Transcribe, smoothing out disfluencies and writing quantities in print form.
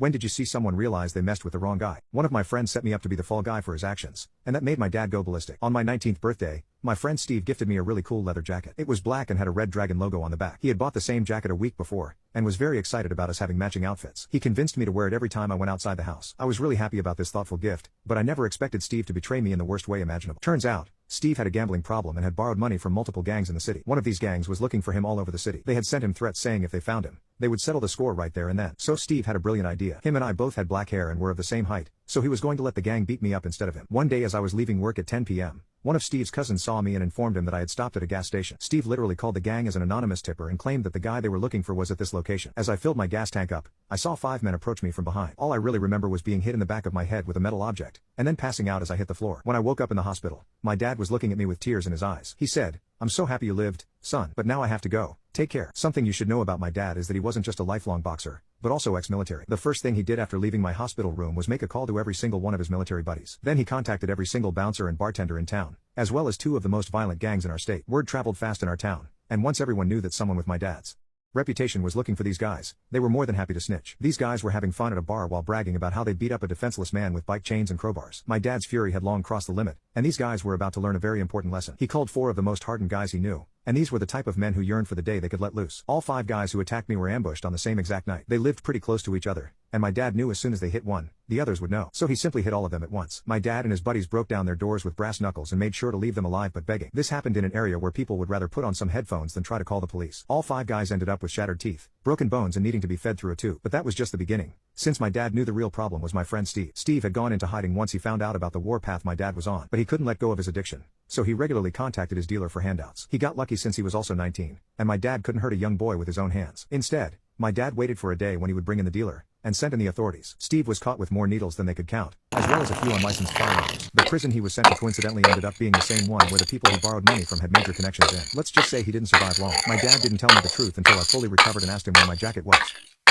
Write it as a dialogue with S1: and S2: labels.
S1: When did you see someone realize they messed with the wrong guy? One of my friends set me up to be the fall guy for his actions, and that made my dad go ballistic. On my 19th birthday, my friend Steve gifted me a really cool leather jacket. It was black and had a red dragon logo on the back. He had bought the same jacket a week before, and was very excited about us having matching outfits. He convinced me to wear it every time I went outside the house. I was really happy about this thoughtful gift, but I never expected Steve to betray me in the worst way imaginable. Turns out, Steve had a gambling problem and had borrowed money from multiple gangs in the city. One of these gangs was looking for him all over the city. They had sent him threats saying if they found him, they would settle the score right there and then. So Steve had a brilliant idea. Him and I both had black hair and were of the same height, so he was going to let the gang beat me up instead of him. One day as I was leaving work at 10 p.m., one of Steve's cousins saw me and informed him that I had stopped at a gas station. Steve literally called the gang as an anonymous tipper and claimed that the guy they were looking for was at this location. As I filled my gas tank up, I saw 5 men approach me from behind. All I really remember was being hit in the back of my head with a metal object, and then passing out as I hit the floor. When I woke up in the hospital, my dad was looking at me with tears in his eyes. He said, "I'm so happy you lived, son, but now I have to go. Take care." Something you should know about my dad is that he wasn't just a lifelong boxer, but also ex-military. The first thing he did after leaving my hospital room was make a call to every single one of his military buddies. Then he contacted every single bouncer and bartender in town, as well as 2 of the most violent gangs in our state. Word traveled fast in our town, and once everyone knew that someone with my dad's reputation was looking for these guys, they were more than happy to snitch. These guys were having fun at a bar while bragging about how they beat up a defenseless man with bike chains and crowbars. My dad's fury had long crossed the limit, and these guys were about to learn a very important lesson. He called 4 of the most hardened guys he knew, and these were the type of men who yearned for the day they could let loose. All 5 guys who attacked me were ambushed on the same exact night. They lived pretty close to each other, and my dad knew as soon as they hit one, the others would know. So he simply hit all of them at once. My dad and his buddies broke down their doors with brass knuckles and made sure to leave them alive but begging. This happened in an area where people would rather put on some headphones than try to call the police. All 5 guys ended up with shattered teeth, broken bones and needing to be fed through a tube. But that was just the beginning, since my dad knew the real problem was my friend Steve. Steve had gone into hiding once he found out about the warpath my dad was on, but he couldn't let go of his addiction, so he regularly contacted his dealer for handouts. He got lucky since he was also 19, and my dad couldn't hurt a young boy with his own hands. Instead, my dad waited for a day when he would bring in the dealer, and sent in the authorities. Steve was caught with more needles than they could count, as well as a few unlicensed firearms. The prison he was sent to coincidentally ended up being the same one where the people he borrowed money from had major connections in. Let's just say he didn't survive long. My dad didn't tell me the truth until I fully recovered and asked him where my jacket was.